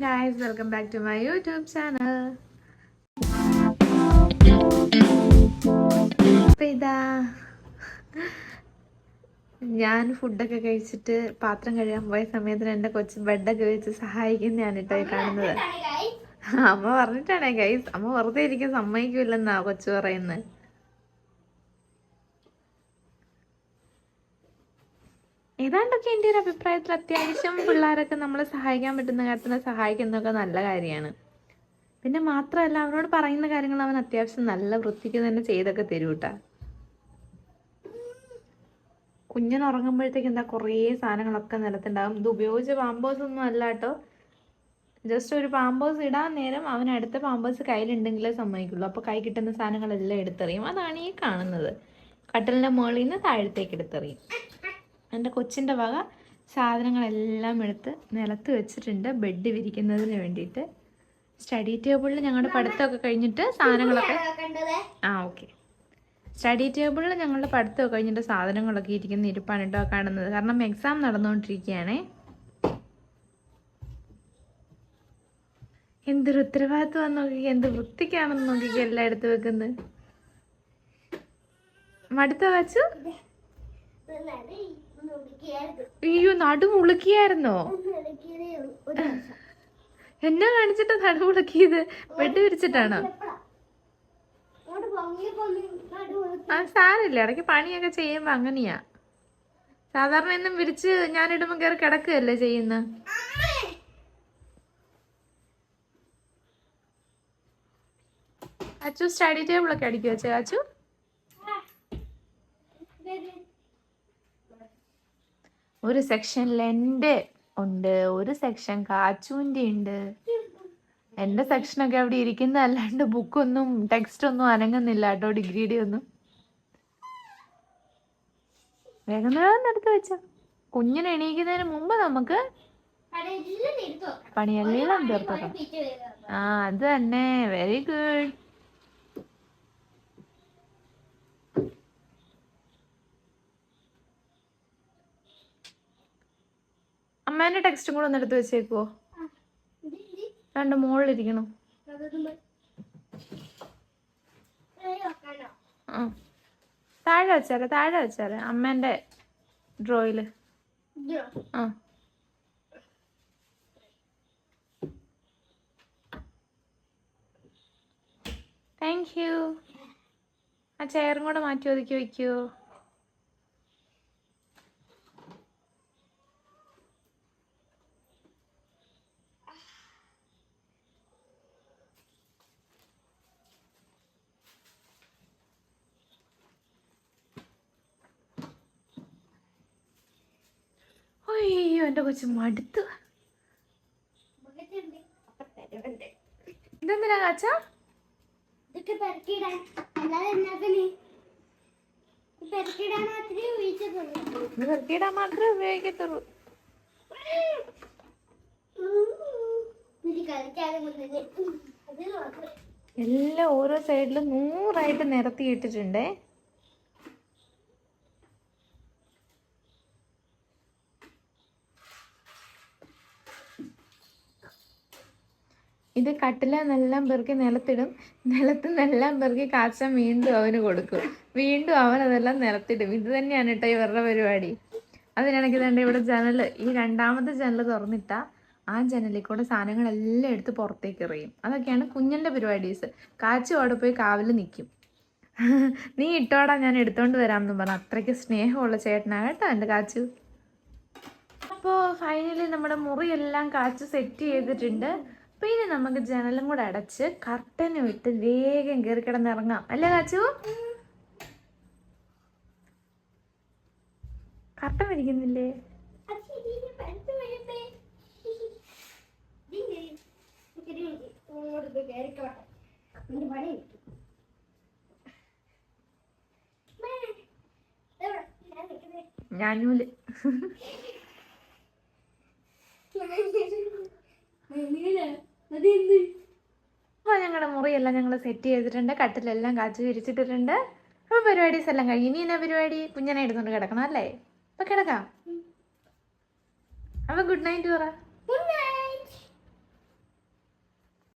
guys, welcome back to my YouTube channel. അപ്പോൾ ഇതാ ഞാൻ ഫുഡൊക്കെ കഴിച്ചിട്ട് പാത്രം കഴുകാൻ പോയ സമയത്തിന് എൻ്റെ കൊച്ചു ബെഡൊക്കെ വെച്ച് സഹായിക്കുന്നതാണ് കേട്ടോ ഈ കാണുന്നത്. അമ്മ പറഞ്ഞിട്ടാണേ ഗൈസ്, അമ്മ വെറുതെ ഇരിക്കാൻ സമ്മതിക്കില്ലെന്നാ കൊച്ചു പറയുന്നത്. ഏതാണ്ടൊക്കെ എൻ്റെ ഒരു അഭിപ്രായത്തിൽ അത്യാവശ്യം പിള്ളേരൊക്കെ നമ്മളെ സഹായിക്കാൻ പറ്റുന്ന കാര്യത്തിന് സഹായിക്കുന്നതൊക്കെ നല്ല കാര്യമാണ്. പിന്നെ മാത്രമല്ല അവനോട് പറയുന്ന കാര്യങ്ങൾ അവൻ അത്യാവശ്യം നല്ല വൃത്തിക്ക് തന്നെ ചെയ്തൊക്കെ തരും കേട്ടാ. കുഞ്ഞിന് ഉറങ്ങുമ്പോഴത്തേക്ക് എന്താ കുറേ സാധനങ്ങളൊക്കെ നിലത്തുണ്ടാകും. ഇത് ഉപയോഗിച്ച പാമ്പേഴ്സ് ഒന്നും അല്ല കേട്ടോ, ജസ്റ്റ് ഒരു പാമ്പേഴ്സ് ഇടാൻ നേരം അവൻ അടുത്ത പാമ്പേഴ്സ് കയ്യിലുണ്ടെങ്കിലേ സമ്മതിക്കുള്ളൂ. അപ്പോൾ കൈ കിട്ടുന്ന സാധനങ്ങളെല്ലാം എടുത്തെറിയും. അതാണ് ഈ കാണുന്നത്. കട്ടിലിൻ്റെ മുകളിൽ നിന്ന് താഴത്തേക്ക് എടുത്തെറിയും. എൻ്റെ കൊച്ചിൻ്റെ വക സാധനങ്ങളെല്ലാം എടുത്ത് നിലത്ത് വെച്ചിട്ടുണ്ട് ബെഡ് വിരിക്കുന്നതിന് വേണ്ടിയിട്ട്. സ്റ്റഡി ടേബിളിൽ ഞങ്ങളുടെ പഠിത്തമൊക്കെ കഴിഞ്ഞിട്ട് സാധനങ്ങളൊക്കെ ഓക്കെ സ്റ്റഡി ടേബിളിൽ ഞങ്ങളുടെ പഠിത്തമൊക്കെ കഴിഞ്ഞിട്ട് സാധനങ്ങളൊക്കെ ഇരിക്കുന്ന ഇരിപ്പാണ് കേട്ടോ കാണുന്നത്. കാരണം എക്സാം നടന്നുകൊണ്ടിരിക്കുകയാണേ. എന്തൊരു ഉത്തരവാദിത്വം നോക്കിക്കുക, എന്ത് വൃത്തിക്കാണെന്ന് നോക്കിക്കുക എല്ലാം എടുത്ത് വെക്കുന്നത്. മടുത്ത വച്ചു അയ്യോ നടുമുളുക്കിയായിരുന്നോ? എന്നെ കാണിച്ചിട്ട് നടുമുളുക്കിയത് ബെഡ് വിരിച്ചിട്ടാണോ? ആ സാരമില്ല, ഇടയ്ക്ക് പണിയൊക്കെ ചെയ്യുമ്പോ അങ്ങനെയാ. സാധാരണ എന്നും വിരിച്ച് ഞാനിടുമ്പോ കയറി കിടക്കുകയല്ലേ ചെയ്യുന്ന. അച്ചു സ്റ്റഡി ടേബിളൊക്കെ അടിക്കുക വെച്ചേ അച്ചു. ഒരു സെക്ഷനിൽ എൻ്റെ ഉണ്ട്, ഒരു സെക്ഷൻ കാച്ചുവിൻ്റെ ഉണ്ട്. എൻ്റെ സെക്ഷനൊക്കെ അവിടെ ഇരിക്കുന്ന അല്ലാണ്ട് ബുക്കൊന്നും ടെക്സ്റ്റ് ഒന്നും അനങ്ങുന്നില്ല കേട്ടോ, ഡിഗ്രിയുടെ ഒന്നും. വേഗം വേഗം എടുത്ത് വെച്ച കുഞ്ഞിനെ എണീക്കുന്നതിന് മുമ്പ് നമുക്ക് പണിയെല്ലാം തീർത്തോക്കാം. അത് തന്നെ, വെരി ഗുഡ്. അമ്മേന്റെ ടെക്സ്റ്റും കൂടെ ഒന്ന് എടുത്ത് വെച്ചേക്കുവോ? രണ്ട് മുകളിലിരിക്കണോ? താഴെ വെച്ചാല് അമ്മേന്റെ ഡ്രോയില്. Thank you. ആ ചെയറും കൂടെ മാറ്റി ഒതുക്കി വയ്ക്കുവോ? അയ്യോ എൻ്റെ കൊച്ചു മടുത്തു. ഇതെന്തിനാ കാച്ച? പെറുക്കിയിടാൻ മാത്രമേ ഉപയോഗിക്കത്തുള്ളൂ. എല്ലാം ഓരോ സൈഡിലും 100 നിരത്തിയിട്ടിട്ടുണ്ടേ. ഇത് കട്ടിലെന്നെല്ലാം പെറുക്കി നിലത്തിടും. നിലത്തുനിന്നെല്ലാം പെറുക്കി കാച്ചാൻ വീണ്ടും അവന് കൊടുക്കും. വീണ്ടും അവൻ അതെല്ലാം നിലത്തിടും. ഇത് തന്നെയാണ് കേട്ടോ ഇവരുടെ പരിപാടി. അതിനിടയ്ക്ക് തന്നെ ഇവിടെ ജനല്, ഈ രണ്ടാമത്തെ ജനൽ തുറന്നിട്ടാ ആ ജനലിൽ കൂടെ സാധനങ്ങളെല്ലാം എടുത്ത് പുറത്തേക്ക് എറിയും. അതൊക്കെയാണ് കുഞ്ഞിൻ്റെ പരിപാടീസ്. കാച്ചു അവിടെ പോയി കാവല് നിൽക്കും. നീ ഇട്ടോടാ ഞാൻ എടുത്തോണ്ട് വരാമെന്ന് പറഞ്ഞു. അത്രയ്ക്ക് സ്നേഹമുള്ള ചേട്ടനാണ് കേട്ടോ എൻ്റെ കാച്ചു. അപ്പോൾ ഫൈനലി നമ്മുടെ മുറിയെല്ലാം കാച്ചു സെറ്റ് ചെയ്തിട്ടുണ്ട്. പിന്നെ നമുക്ക് ജനലും കൂടെ അടച്ച് കർട്ടനും ഇട്ട് വേഗം കയറി കിടന്നിറങ്ങാം അല്ലേ കാച്ചു? കർട്ടൻ വിരിക്കുന്നില്ലേ? ഞാനൂല് അപ്പോൾ ഞങ്ങളുടെ മുറിയെല്ലാം ഞങ്ങൾ സെറ്റ് ചെയ്തിട്ടുണ്ട്. കട്ടിലെല്ലാം കാച്ചു വിരിച്ചിട്ടിട്ടുണ്ട്. അപ്പോൾ പരിപാടീസ് എല്ലാം കഴിഞ്ഞു. ഇനി എന്നാ പരിപാടി? കുഞ്ഞനെ എടുത്തുകൊണ്ട് കിടക്കണം അല്ലേ? അപ്പോൾ കിടക്കാം. അപ്പോൾ ഗുഡ് നൈറ്റ് പറ.